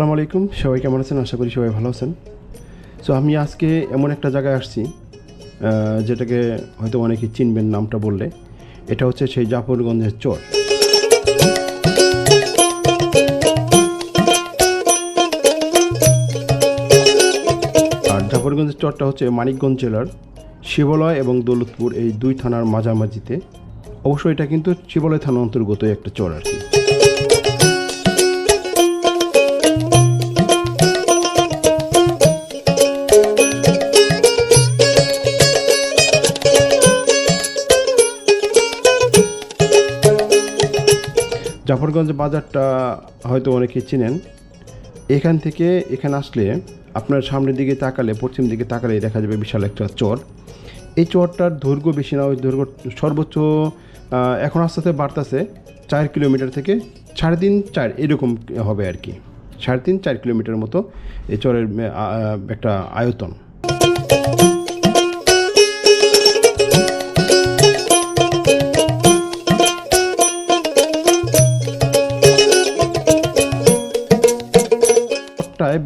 আসসালামু আলাইকুম, সবাই কেমন আছেন? আশা করি সবাই ভালো আছেন। সো আমি আজকে এমন একটা জায়গায় আসছি যেটাকে হয়তো অনেকে চিনবেন নামটা বললে। এটা হচ্ছে সেই জাফরগঞ্জের চর। আর জাফরগঞ্জের চরটা হচ্ছে মানিকগঞ্জ জেলার শিবালয় এবং দৌলতপুর এই দুই থানার মাঝামাঝিতে। অবশ্যই এটা কিন্তু শিবালয় থানার অন্তর্গত একটা চর আর কি। জাফরগঞ্জ বাজারটা হয়তো অনেকে চিনেন। এখান থেকে এখানে আসলে আপনার সামনের দিকে তাকালে, পশ্চিম দিকে তাকালে দেখা যাবে বিশাল একটা চর। এই চরটার দৈর্ঘ্য বেশি না, ওই দৈর্ঘ্য সর্বোচ্চ এখন আস্তে আস্তে বাড়তেছে 4 কিলোমিটার থেকে 3.5-4 এরকম হবে আর কি। 3.5-4 কিলোমিটার মতো এই চরের একটা আয়তন।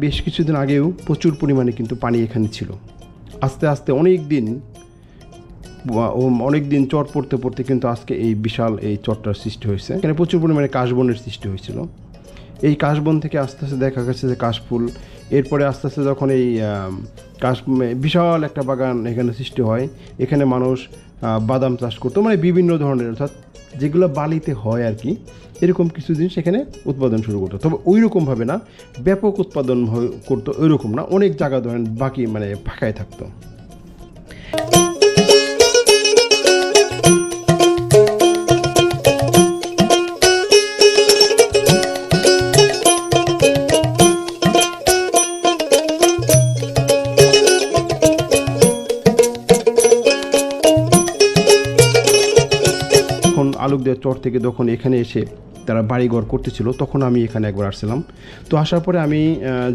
বেশ কিছুদিন আগেও প্রচুর পরিমাণে কিন্তু পানি এখানে ছিল। আস্তে আস্তে অনেক দিন চর পড়তে পড়তে কিন্তু আজকে এই বিশাল এই চরটার সৃষ্টি হয়েছে। এখানে প্রচুর পরিমাণে কাশবনের সৃষ্টি হয়েছিল। এই কাশবন থেকে আস্তে আস্তে দেখা গেছে যে কাশফুল, এরপরে আস্তে আস্তে যখন এই বিশাল একটা বাগান এখানে সৃষ্টি হয়। এখানে মানুষ বাদাম চাষ করতো, মানে বিভিন্ন ধরনের, অর্থাৎ যেগুলো বালিতে হয় আর কি, এরকম কিছু জিনিস এখানে উৎপাদন শুরু করতো। তবে ওই রকমভাবে না, ব্যাপক উৎপাদন করতো ওই রকম না, অনেক জায়গা ধরেন বাকি মানে ফাঁকায় থাকতো। আলোকদিয়া চর থেকে যখন এখানে এসে তারা বাড়িঘর করতেছিল, তখন আমি এখানে একবার আসছিলাম। তো আসার পরে আমি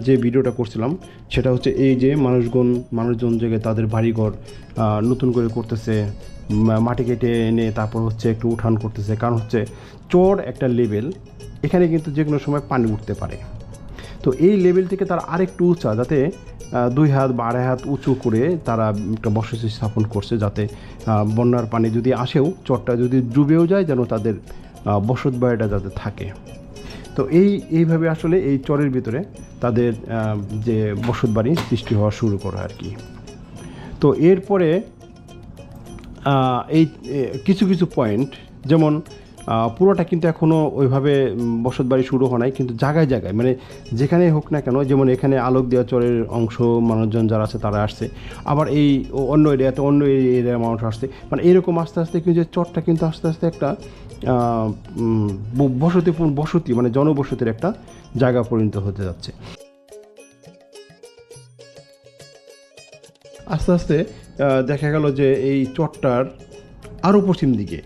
যে ভিডিওটা করছিলাম সেটা হচ্ছে এই যে মানুষজন জায়গায় তাদের বাড়িঘর নতুন করে করতেছে, মাটি কেটে এনে তারপর হচ্ছে একটু উঠান করতেছে। কারণ হচ্ছে চর একটা লেভেল, এখানে কিন্তু যে কোনো সময় পানি উঠতে পারে। তো এই লেভেল থেকে তারা আরেকটু উঁচা, যাতে 2 হাত বা 2.5 হাত উঁচু করে তারা একটা বসতি স্থাপন করছে, যাতে বন্যার পানি যদি আসেও, চরটা যদি ডুবেও যায়, যেন তাদের বসত বাড়িটা যাতে থাকে। তো এইভাবে আসলে এই চরের ভিতরে তাদের যে বসত বাড়ি সৃষ্টি হওয়া শুরু করে আর কি। তো এরপরে এই কিছু কিছু পয়েন্ট, যেমন পুরোটা কিন্তু এখনও ওইভাবে বসত বাড়ি শুরু হয় নাই, কিন্তু জায়গায় জায়গায় মানে যেখানে হোক না কেন, যেমন এখানে আলোকদিয়া চরের অংশ মানুষজন যারা আছে তারা আসছে, আবার এই অন্য এরিয়াতে অন্য এরিয়ার মানুষ আসছে, মানে এরকম আস্তে আস্তে কিন্তু চরটা কিন্তু আস্তে আস্তে একটা বসতি মানে জনবসতির একটা জায়গা পরিণত হতে যাচ্ছে। আস্তে আস্তে দেখা গেল যে এই চরটার আরও পশ্চিম দিকে,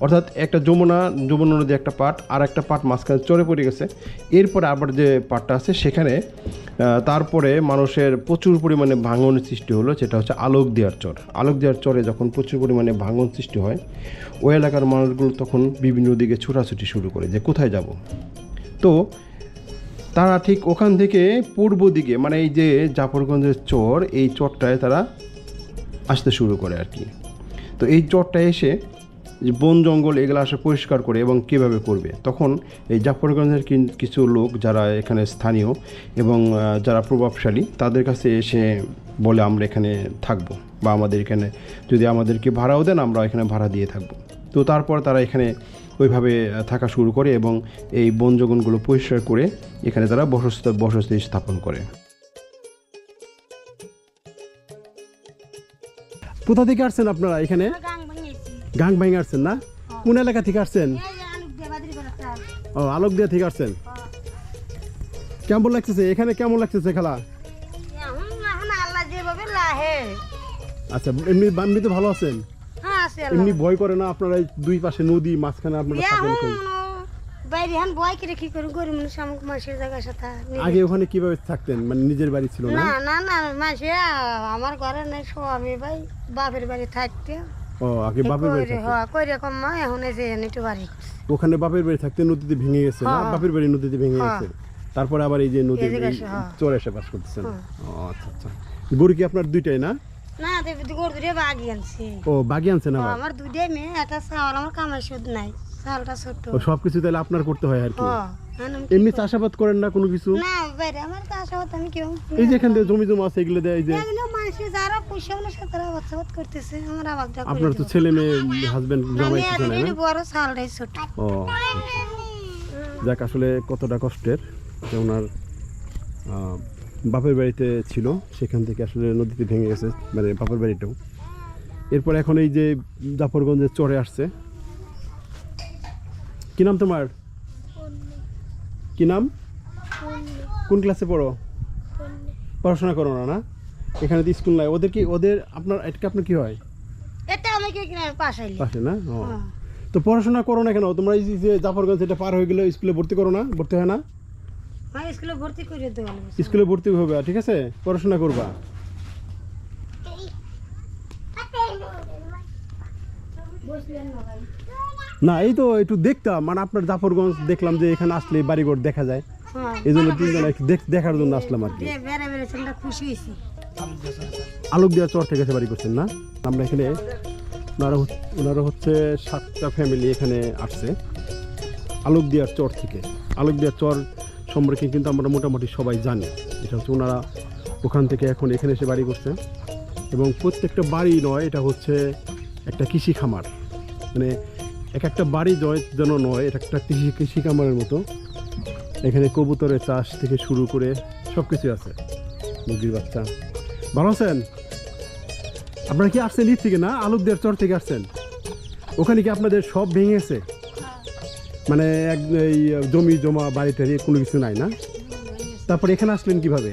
অর্থাৎ একটা যমুনা নদী একটা পাট, আর একটা পাট মাঝখানে চরে পড়ে গেছে। এরপরে আবার যে পাটটা আছে সেখানে তারপরে মানুষের প্রচুর পরিমাণে ভাঙনের সৃষ্টি হলো, যেটা হচ্ছে আলোকদিয়ার চর। আলোকদিয়ার চরে যখন প্রচুর পরিমাণে ভাঙন সৃষ্টি হয়, ওই এলাকার মানুষগুলো তখন বিভিন্ন দিকে ছোটাছুটি শুরু করে যে কোথায় যাব। তো তারা ঠিক ওখান থেকে পূর্ব দিকে, মানে এই যে জাফরগঞ্জের চর, এই চরটায় তারা আসতে শুরু করে আর কি। তো এই চরটায় এসে বন জঙ্গল এগুলো আসে পরিষ্কার করে, এবং কীভাবে করবে, তখন এই জাফরগঞ্জের কিছু লোক যারা এখানে স্থানীয় এবং যারা প্রভাবশালী, তাদের কাছে এসে বলে আমরা এখানে থাকবো, বা আমাদের এখানে যদি আমাদেরকে ভাড়াও দেন আমরা এখানে ভাড়া দিয়ে থাকবো। তো তারপর তারা এখানে ওইভাবে থাকা শুরু করে এবং এই বন জঙ্গলগুলো পরিষ্কার করে এখানে তারা বসতি স্থাপন করে। কোথা থেকে আসছেন আপনারা? এখানে গাং ভাঙে আসছেন না? কোন এলাকা থেকে আসছেন? ও, আলোকদিয়া থেকে আসছেন। কেমন লাগতেছে এখানে? কেমন লাগতেছে খেলা? আচ্ছা, এমনি তো ভালো আছেন? এমনি ভয় করে না আপনারা? দুই পাশে নদী, মাঝখানে আপনারা থাকেন। আগে ওখানে কিভাবে থাকতেন? মানে নিজের বাড়ি ছিল না? আমার ঘরে নাই, স্বামী ভাই বাপের বাড়ি থাকতে। ও, আগে বাপের বাড়ি এখন এই যে একটু বাড়ি। ওখানে বাপের বাড়ি থাকতে নদীতে ভেঙে গেছে না? বাপের বাড়ি নদীতে ভেঙে গেছে। তারপরে আবার এই যে নদী এদিকে আসে, হ্যাঁ। চরে এসে বাস করতেছেন। হ্যাঁ। ও আচ্ছা আচ্ছা। গরু কি আপনার দুইটাই না? না গরু দুটো বাগি আনছি। ও বাগি আনছেন আবার? আমার দুটাই মেয়ে, একটা চাল, আমার কামাই সুদ নাই, চালটা ছোট। ও সবকিছু তাহলে আপনার করতে হয় আর কি। এখন আমি কি এমনি করব? চাষাবাদ করেন না কোনো কিছু? না বাইরে আমার চাষাবাদ আমি কেউ এই যে এখান থেকে জমি জমা আছে এগুলো দেয়, এই যে এগুলো মানুষের যারা পয়সা অনুসারে তারা আবাদ করতেছে, আমার আবাদটা করে আপনার তো দেব। ছেলে মেয়ে হাজবেন্ড আমি জামাই কিছু নাই না? একদিনই বড়, চালটাই ছোট। ও যাক, আসলে কতটা কষ্টের যে ওনার বাপের বাড়িতে ছিল, সেখান থেকে আসলে নদীতে ভেঙে গেছে, মানে বাপের বাড়িটাও। এরপর এখন এই যে জাফরগঞ্জে চরে আসছে। কি নাম তোমার? কি নাম? কোন ক্লাসে পড়ো? পড়াশোনা করো না? না, এখানে তো স্কুল নাই। ওদের কি, ওদের আপনার এটা আপনার কি হয়? এটা আমি কি কিনা পাশাইলি। পাশে না? ও তো পড়াশোনা করো না কেন তোমরা? এই যে জাফরগঞ্জ এটা পার হয়ে গেলে স্কুলে ভর্তি করো না? ভর্তি হয় না? আমি স্কুলে ভর্তি করে দেবো। স্কুলে ভর্তি হবে, ঠিক আছে, পড়াশোনা করবা। না এই তো একটু দেখতাম, মানে আপনার জাফরগঞ্জ দেখলাম যে এখানে আসলে বাড়িঘর দেখা যায়, এই জন্য তিনজন একটু দেখার জন্য আসলাম আর কি। বেড়ে বেড়ে ছেলেটা খুশি হয়েছি। আলোক দেওয়ার চর থেকে এসে বাড়ি করছেন না? আমরা এখানে ওনারা হচ্ছে 7টা ফ্যামিলি এখানে আসছে আলোক দেওয়ার চর থেকে। আলোক দেওয়ার চর সম্পর্কে কিন্তু আমরা মোটামুটি সবাই জানি। এটা হচ্ছে ওনারা ওখান থেকে এখন এখানে এসে বাড়ি করছে, এবং প্রত্যেকটা বাড়ি নয়, এটা হচ্ছে একটা কৃষি খামার, মানে এক একটা বাড়ি যেন নয়, এটা একটা কৃষি খামারের মতো। এখানে কবুতরের চাষ থেকে শুরু করে সব কিছু আছে, মুরগির বাচ্চা। ভালো আছেন? আপনারা কি আসছেন ঈদ থেকে না? আলোক দেওয়ার চর থেকে আসছেন? ওখানে কি আপনাদের সব ভেঙে গেছে? মানে এই জমি জমা বাড়ি টাড়ি কোনো কিছু নাই না? তারপরে এখানে আসলেন কিভাবে?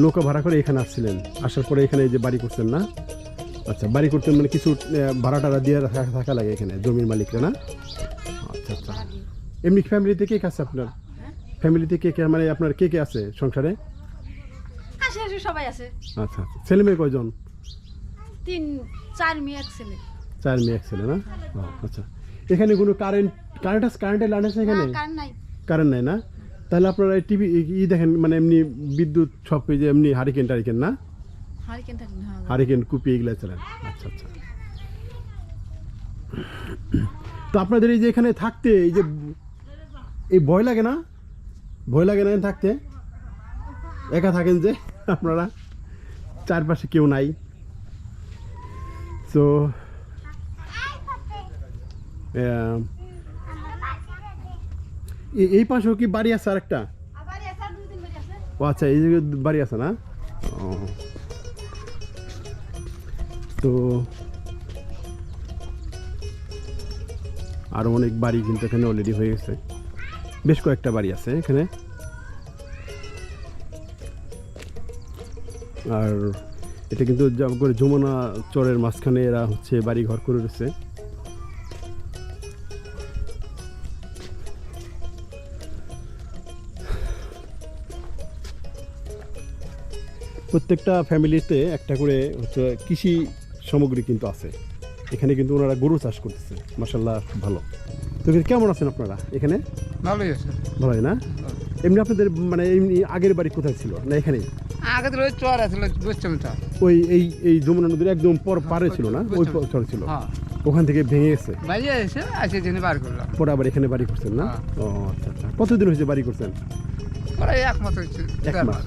নৌকা ভাড়া করে এখানে আসছিলেন, আসার পরে এখানে এই যে বাড়ি করছেন না? আচ্ছা, বাড়ি করতেন মানে কিছু ভাড়া টাড়া দিয়ে থাকা লাগে এখানে জমির মালিকরা না? আচ্ছা আচ্ছা। এমনি ফ্যামিলিতে কে আছে আপনার? ফ্যামিলিতে কে মানে আপনার কে কে আছে সংসারে? সবাই আছে। আচ্ছা আচ্ছা। ছেলে মেয়ে কয়জন? 4 মেয়ে 1 ছেলে। 4 মেয়ে 1 ছেলে না? ও আচ্ছা। এখানে কোনো কারেন্টের লাইন আছে এখানে? কারেন্ট নাই। কারেন্ট নাই না? তাহলে আপনারা টিভি দেখেন, মানে এমনি বিদ্যুৎ সব এই যে এমনি হারিকেন টারিকেন না? হারিকেন থাকে না। হারিকেন কুপি এগুলো চালান? আচ্ছা আচ্ছা। তো আপনাদের এই যে এখানে থাকতে এই যে এই ভয় লাগে না? ভয় লাগে না থাকতে? একা থাকেন যে আপনারা, চারপাশে কেউ নাই। তো এই পাশেও কি বাড়ি আছে আরেকটা? ও আচ্ছা, এই জায়গায় বাড়ি আছে না? ও তো আরো অনেক বাড়ি কিন্তু এখানে অলরেডি হয়ে গেছে, বেশ কয়েকটা বাড়ি আছে এখানে। আর এটা কিন্তু যমুনা চরের মাঝখানে এরা হচ্ছে বাড়ি ঘর করে রয়েছে। প্রত্যেকটা ফ্যামিলিতে একটা করে হচ্ছে কৃষি সামগ্রী কিন্তু আছে। এখানে কিন্তু ওনারা গরু চাষ করতেছে, মাশাআল্লাহ ভালো। তো কেমন আছেন আপনারা এখানে? ভালোই আছে। ভালোই না? এমনি আপনাদের মানে এমনি আগের বাড়ি কোথায় ছিল না এখানেই? আগে তো ওই চর আছিল বুঝছমটা। ওই এই যমুনা নদীর একদম পারে ছিল না? ওই চর ছিল, হ্যাঁ। ওখান থেকে ভেঙে গেছে, বাইরে এসে আসে জেনে বার করলাম। পরে আবার এখানে বাড়ি করছেন না? হ্যাঁ। ও আচ্ছা আচ্ছা। কতদিন হয়েছে বাড়ি করছেন? ওরা এক মাস হচ্ছে। 1 মাস,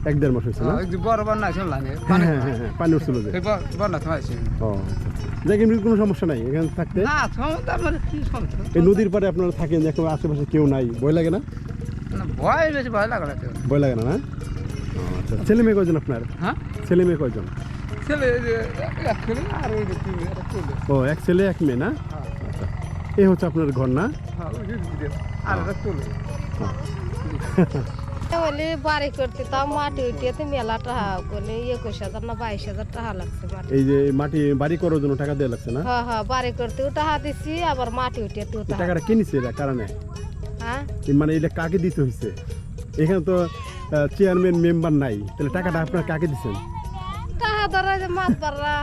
1-1.5 মাস হয়েছে না? ওই যে বড় বন্যা ছিল লাগে। হ্যাঁ হ্যাঁ হ্যাঁ, পানি উঠছিল যে। এই বন্যা তো আছে। ও আচ্ছা আচ্ছা। দেখ এমনি কোনো সমস্যা নাই এখানে থাকতে? না, সমস্যা মানে কি সমস্যা? এই নদীর পাড়ে আপনারা থাকেন, দেখো আশেপাশে কেউ নাই, ভয় লাগে না? না, ভয় বেশি ভয় লাগে না তো। ভয় লাগে না? না আচ্ছা। ছেলে মেয়ে কয়জন আপনার? হ্যাঁ? ছেলে মেয়ে কয়জন? ছেলে এই যে এক ছেলে আর ওই যে তিন একটা ছেলে। ও, 1 ছেলে 1 মেয়ে না? হ্যাঁ। আচ্ছা, এই হচ্ছে আপনার ঘর না? হ্যাঁ, ওই যে আর একটা ছেলে। বলে বাড়ি করতে তাও মাটি উঠিয়ে মেলা টাকা বলে 21,000 না 22,000 টাকা লাগছে বাড়ি। এই যে মাটি বাড়ি করার জন্য টাকা দেওয়া লাগছে না? হ্যাঁ হ্যাঁ, বাড়ি করতেও টাকা দিছি, আবার মাটি উঠিয়ে এই টাকা। টাকাটা কে নিছে এরা কারণে? হ্যাঁ, মানে এটা কাকে দিতে হয়েছে? এখানে তো চেয়ারম্যান মেম্বার নাই, তাহলে টাকাটা আপনার কাকে দিচ্ছেন? টাকা ধরে যে মাছ বাড়া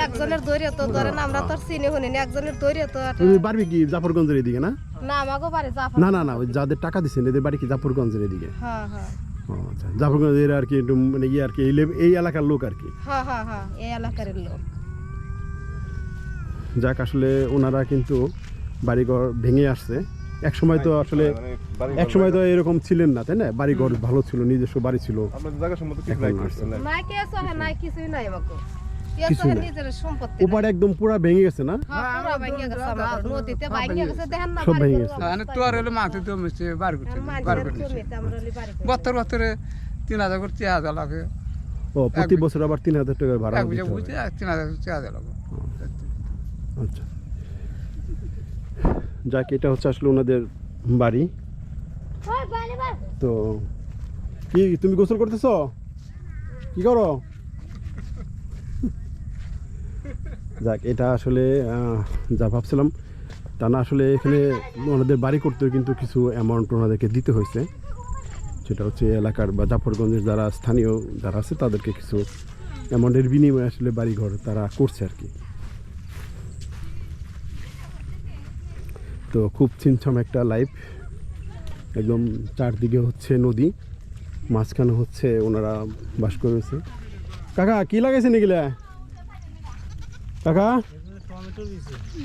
একজনের দৈরে তো ধরেন আমরা তো আর চিনি শুনি না, একজনের দৈরে তো আর- তুমি বাড়বি কি জাফরগঞ্জের এদিকে না? না আমাকে বাড়ি জাফর না না না ওই যাদের টাকা দিচ্ছেন এদের বাড়ি কি জাফরগঞ্জের এদিকে? হ্যাঁ হ্যাঁ ও আচ্ছা, জাফরগঞ্জের আর কি একটু মানে ইয়ে আর কি এই এলাকার লোক আর কি। হ্যাঁ হ্যাঁ হ্যাঁ এই এলাকার লোক। যাক, আসলে ওনারা কিন্তু বাড়িঘর ভেঙে আসছে এক সময়, তো আসলে এক সময় তো এরকম ছিলেন না, তাই না? বাড়িঘর ভালো ছিল, নিজস্ব বাড়ি ছিল। আপনাদের জায়গা সম্মত কিছু এখন নাই আসছে। না কেসো হ্যাঁ নাই কিছুই নাই আমাকে কেসো কিছুই হ্যাঁ নাই। নিজের সম্পত্তি। ওপারে একদম পুরা ভেঙে গেছে না? হ্যাঁ পুরো ভাঙিয়ে গেছে আমাদের নদীতে ভাঙিয়ে গেছে দেখেন না সব বাড়ি ভেঙে ঘর গেছে। মানে তো আর হলো মাঠে তো মিশে বার করতে বার মানুষের করতে জমিতে আমরা হলি বাড়ি করি। বছর বছরে 3000 করে 3000 লাগে ও প্রতি বছর আবার 3000 টাকা ভাড়া এক বুঝে দিতে বুঝতে হবে। 3000 4000 লাগে আচ্ছা, যাক, এটা হচ্ছে আসলে ওনাদের বাড়ি। তো কি তুমি গোসল করতেছ? কি করো? যাক, এটা আসলে যা ভাবছিলাম তা না, আসলে এখানে ওনাদের বাড়ি করতেও কিন্তু কিছু অ্যামাউন্ট ওনাদেরকে দিতে হয়েছে। সেটা হচ্ছে এলাকার বা জাফরগঞ্জের যারা স্থানীয় যারা আছে তাদেরকে কিছু অ্যামাউন্টের বিনিময়ে আসলে বাড়িঘর তারা করছে আর কি। তো খুব ছিমছাম একটা লাইফ, একদম চারদিকে হচ্ছে নদী, মাঝখানে হচ্ছে ওনারা বাস করেছে। কাকা কি লাগাইছেন এগুলা? কাকা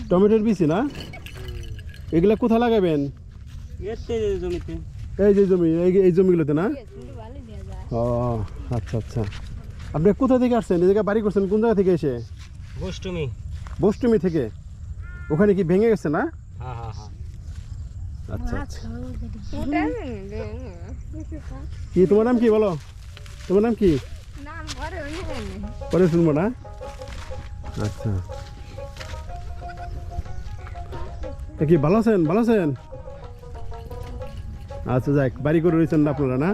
টমেটোর বিচি না? এগুলা কোথায় লাগাবেন? এই যে জমি, এই জমিগুলোতে না? ও আচ্ছা আচ্ছা, আপনি কোথা থেকে আসছেন? এই জায়গায় বাড়ি করছেন কোন জায়গা থেকে এসে? বষ্টমী থেকে। ওখানে কি ভেঙে গেছে না? আচ্ছা আচ্ছা, কি তোমার নাম কি বলো? তোমার নাম কি? পরে শুনবো না। আচ্ছা, তা কি ভালো আছেন? ভালো আছেন? আচ্ছা, যাক, বাড়ি করে রয়েছেন না আপনারা? না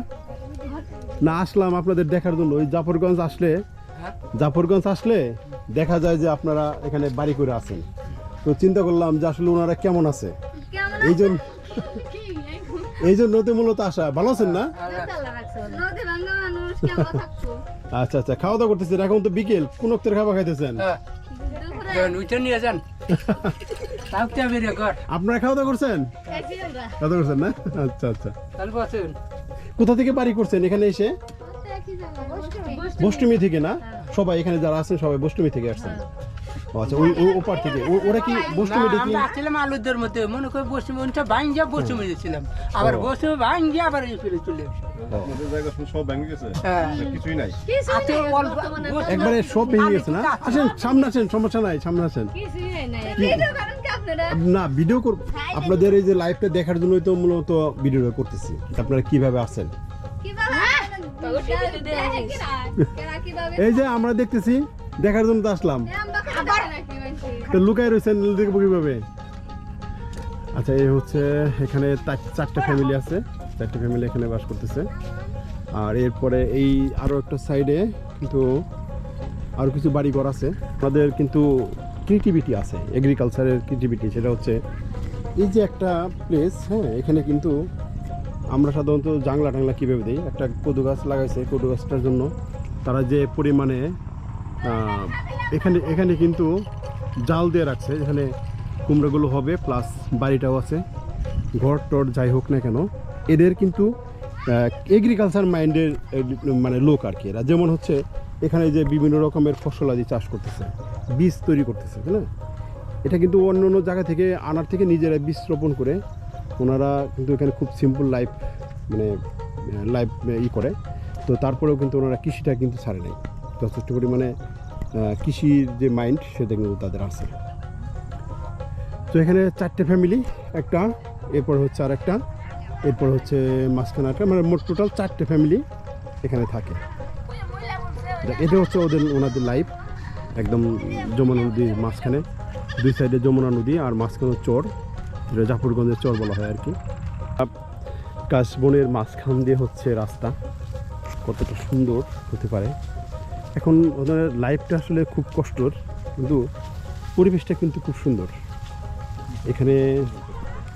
না, আসলাম আপনাদের দেখার জন্য। ওই জাফরগঞ্জ আসলে দেখা যায় যে আপনারা এখানে বাড়ি করে আছেন, তো চিন্তা করলাম যে আসলে ওনারা কেমন আছে, এই জন্য মূলত আসা। ভালো আছেন না? আচ্ছা আচ্ছা, খাওয়া দাওয়া করতেছেন? এখন তো বিকেল, কোন অক্তের খাবার খাইতেছেন? আপনারা খাওয়া দাওয়া করছেন? খাওয়া দাওয়া করছেন না? আচ্ছা আচ্ছা, কোথা থেকে বাড়ি করছেন এখানে এসে? বষ্টমী থেকে না? সবাই এখানে যারা আছেন সবাই বষ্টমী থেকে আসছেন? আচ্ছা, ওই ওপার থেকে। ওরা কি বষ্টমী থেকে? আমরা আসছিলাম আলুদের মধ্যে, মনে করি বসে ভাঙ্গিয়া বসে ছিলাম, আবার বসে ভাঙ্গিয়া আবার ফিরে চলে আসছি। আপনাদের জায়গা সব ভেঙে গেছে, কিছুই নাই। আতে অল্প একবারে সব ভেঙে গেছে না? আসেন, সামনে আসেন, সমস্যা নাই, সামনে আসেন। না, ভিডিও আপনাদের এই যে লাইভটা দেখার জন্যই তো মূলত ভিডিওটা করতেছি, আপনারা কিভাবে আছেন। এই যে আমরা দেখতেছি, দেখার জন্য তো আসলাম, তো লুকায় রয়েছেন, দেখবো কিভাবে। আচ্ছা, এই হচ্ছে এখানে 4টা ফ্যামিলি আছে, 4টা ফ্যামিলি এখানে বাস করতেছে। আর এরপরে এই আরও একটা সাইডে কিন্তু আরও কিছু বাড়িঘর আছে। আমাদের কিন্তু ক্রিয়েটিভিটি আছে, এগ্রিকালচারের ক্রিয়েটিভিটি, সেটা হচ্ছে এই যে একটা প্লেস, হ্যাঁ, এখানে কিন্তু আমরা সাধারণত জাংলা টাংলা কীভাবে দিই, একটা কদু গাছ লাগাইছে, কদু গাছটার জন্য তারা যে পরিমাণে এখানে কিন্তু জাল দিয়ে রাখছে, যেখানে কুমড়োগুলো হবে, প্লাস বাড়িটাও আছে, ঘর টর যাই হোক না কেন, এদের কিন্তু এগ্রিকালচার মাইন্ডের মানে লোক আর কি এরা। যেমন হচ্ছে এখানে যে বিভিন্ন রকমের ফসলাদি চাষ করতেছে, বীজ তৈরি করতেছে, তাই না? এটা কিন্তু অন্য অন্য জায়গা থেকে আনার থেকে নিজেরা বীজ রোপণ করে ওনারা কিন্তু এখানে খুব সিম্পল লাইফ মানে লাইফ করে। তো তারপরেও কিন্তু ওনারা কৃষিটা কিন্তু ছাড়ে নাই, যথেষ্ট পরিমাণে কৃষির যে মাইন্ড সেটা কিন্তু তাদের আছে। তো এখানে 4টে ফ্যামিলি, একটা, এরপর হচ্ছে আর একটা, এরপর হচ্ছে মাঝখানে একটা, মানে মোট টোটাল 4টে ফ্যামিলি এখানে থাকে। এটা হচ্ছে ওনাদের লাইফ, একদম যমুনা নদীর মাঝখানে, 2 সাইডে যমুনা নদী আর মাঝখানে চর, যেটা জাফরগঞ্জের চর বলা হয় আর কি। কাশবনের মাঝখান দিয়ে হচ্ছে রাস্তা, কতটা সুন্দর হতে পারে। এখন ওদের লাইফটা আসলে খুব কষ্টর, কিন্তু পরিবেশটা কিন্তু খুব সুন্দর। এখানে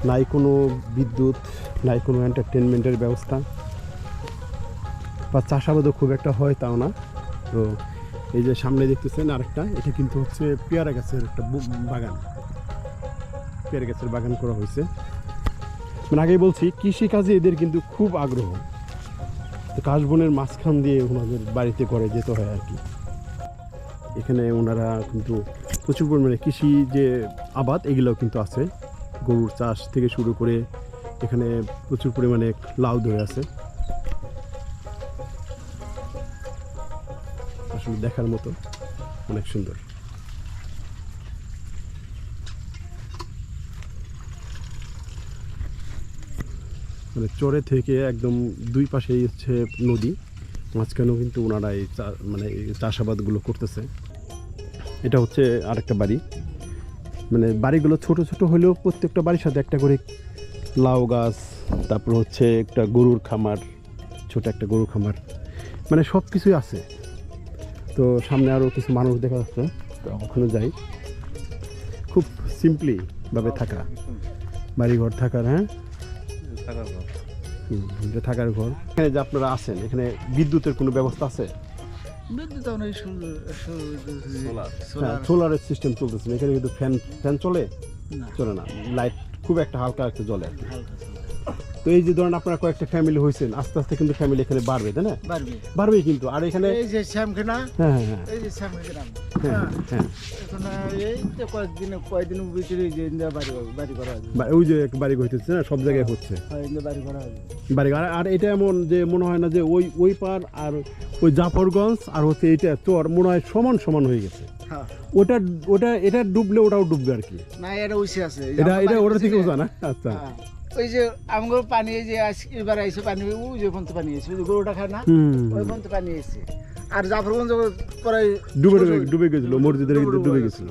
নাই কোনো বিদ্যুৎ, নাই কোনো এন্টারটেনমেন্টের ব্যবস্থা, বা চাষাবাদও খুব একটা হয় তাও না। তো এই যে সামনে দেখতেছেন আরেকটা, এটা কিন্তু হচ্ছে পেয়ারা গাছের একটা বাগান, পেয়ারা গাছের বাগান করা হয়েছে। মানে আগেই বলছি কৃষিকাজে এদের কিন্তু খুব আগ্রহ। তো কাশবনের মাঝখান দিয়ে ওনাদের বাড়িতে করে যেতে হয় আর কি। এখানে ওনারা কিন্তু প্রচুর পরিমাণে কৃষি যে আবাদ এগুলোও কিন্তু আছে, গরুর চাষ থেকে শুরু করে এখানে প্রচুর পরিমাণে লাউ ধরে আছে, আসলে দেখার মতো, অনেক সুন্দর। মানে চরে থেকে একদম দুই পাশেই হচ্ছে নদী, মাঝখানেও কিন্তু ওনারা এই মানে এই চাষাবাদগুলো করতেছে। এটা হচ্ছে আরেকটা বাড়ি, মানে বাড়িগুলো ছোট ছোট হলেও প্রত্যেকটা বাড়ির সাথে একটা করে লাউ গাছ, তারপর হচ্ছে একটা গরুর খামার, ছোট একটা গরুর খামার, মানে সব কিছুই আছে। তো সামনে আরও কিছু মানুষ দেখা যাচ্ছে, তো ওখানে যাই। খুব সিম্পলি ভাবে থাকা বাড়িঘর থাকার, হ্যাঁ এটা থাকার ঘর। এখানে যে আপনারা আছেন, এখানে বিদ্যুতের কোনো ব্যবস্থা আছে? বিদ্যুৎ অনেক সোলারের সিস্টেম চলতেছে না, এখানে কিন্তু ফ্যান চলে চলে না, লাইট খুব একটা হালকা একটা জ্বলে আর কি। তো এই যে ধরেন আপনারা কয়েকটা ফ্যামিলি হয়েছেন, আস্তে আস্তে কিন্তু ফ্যামিলি এখানে বাড়বে, তাই না? বাড়বেই কিন্তু। আর এখানে এই যে শ্যামখানা, হ্যাঁ হ্যাঁ হ্যাঁ এই যে শ্যামখানা, হ্যাঁ হ্যাঁ, এখন এই যে কয়েকদিন ভিতরে যে বাড়ি করা হবে, ওই যে বাড়ি হইতেছে না, সব জায়গায় হচ্ছে বাড়ি করা হবে বাড়ি। আর এটা এমন যে মনে হয় না যে ওই পার আর ওই জাফরগঞ্জ আর হচ্ছে এইটা চর মনে হয় সমান সমান হয়ে গেছে। হ্যাঁ, এটা ডুবলে ওটাও ডুববে আর কি। না এটা উইসে আছে, এটা ওটা থেকে বোঝা না। আচ্ছা, ওই যে আমগুলো পানি, এই যে এবার আইসে পানি, ওই যে পর্যন্ত পানি এসে, ওই যে গরুটা খায় না, ওই পর্যন্ত পানি এসে। আর জাফরগঞ্জ পরে ডুবে গেছিল, মসজিদের কিন্তু ডুবে গেছিল।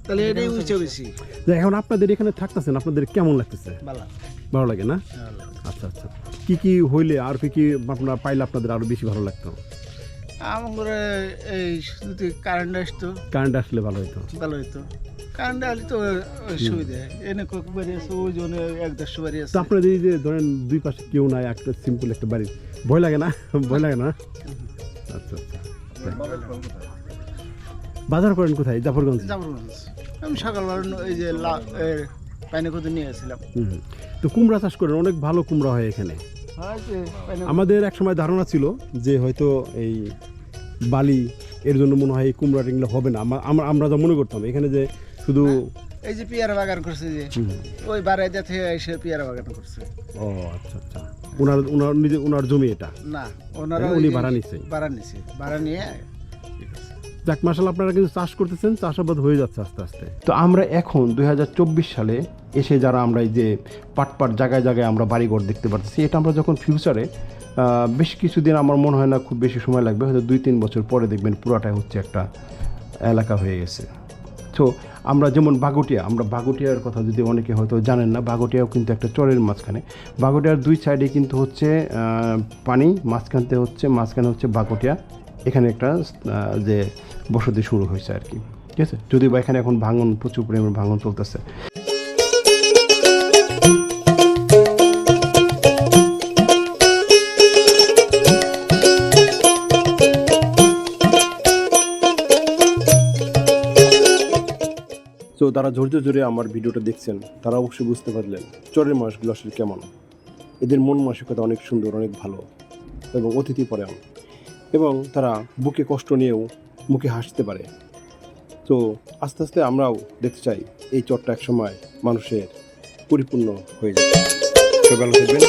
তাহলে এটাই উইচে বেশি। এখন আপনাদের এখানে থাকতেছেন, আপনাদের কেমন লাগতেছে? ভালো লাগে না? আচ্ছা আচ্ছা, কি হইলে আর কি আপনারা পাইলে আপনাদের আরো বেশি ভালো লাগতো? আমার এই যদি কারেন্ট আসতো, কারেন্ট আসলে ভালো হতো। কারেন্ট আসলে তো সুবিধা, এনে কোক বাড়ি আছে, ওই জন্য 1-150 বাড়ি আছে। তো আপনাদের এই যে ধরেন দুই পাশে কেউ নাই, একটা সিম্পল একটা বাড়ি, ভয় লাগে না? ভয় লাগে না? আচ্ছা আচ্ছা। বাজার করেন কোথায়? জাফরগঞ্জ। আমি সকালবেলা এই যে পানি কত নিয়ে আসছিলাম। তো কুমড়া চাষ করেন, অনেক ভালো কুমড়া হয় এখানে। আমাদের এক সময় ধারণা ছিল যে হয়তো এই বালি এর জন্য মনে হয় এই কুমড়া টিংলা হবে না, আমরা যা মনে করতাম এখানে যে শুধু এই যে পেয়ারা বাগান করছে, যে ওই বারাইদা থেকে এসে পেয়ারা বাগান করছে। ও আচ্ছা আচ্ছা, ওনার জমি এটা না, ওনারা উনি ভাড়া নিচ্ছে। ভাড়া নিয়ে যাক, মাশাআল্লাহ আপনারা কিন্তু চাষ করতেছেন, চাষাবাদ হয়ে যাচ্ছে আস্তে আস্তে। তো আমরা এখন 2024 সালে এসে যারা আমরা এই যে পাট জায়গায় জায়গায় আমরা বাড়িঘর দেখতে পাচ্ছি, এটা আমরা যখন ফিউচারে বেশ কিছুদিন, আমার মনে হয় না খুব বেশি সময় লাগবে, হয়তো 2-3 বছর পরে দেখবেন পুরাটাই হচ্ছে একটা এলাকা হয়ে গেছে। তো আমরা যেমন বাগুটিয়ার কথা যদি অনেকে হয়তো জানেন না, বাগুটিয়াও কিন্তু একটা চরের মাঝখানে। বাগুটিয়ার দুই সাইডে কিন্তু হচ্ছে পানি, মাঝখানে হচ্ছে বাগুটিয়া, এখানে একটা যে বসতি শুরু হয়েছে আর কি, ঠিক আছে। যদিও বা এখানে এখন প্রচুর পরিমাণে ভাঙন চলতেছে। তো তারা ধৈর্য ধরে আমার ভিডিওটা দেখছেন, তারা অবশ্যই বুঝতে পারলেন চরের মানুষগুলো আসলে কেমন। এদের মন মানসিকতা অনেক সুন্দর, অনেক ভালো এবং অতিথিপরায়ণ, এবং তারা বুকে কষ্ট নিয়েও মুখে হাসতে পারে। তো আস্তে আস্তে আমরাও দেখতে চাই এই চরটা একসময় মানুষের পরিপূর্ণ হয়ে যাবে। ভালো থাকবেন।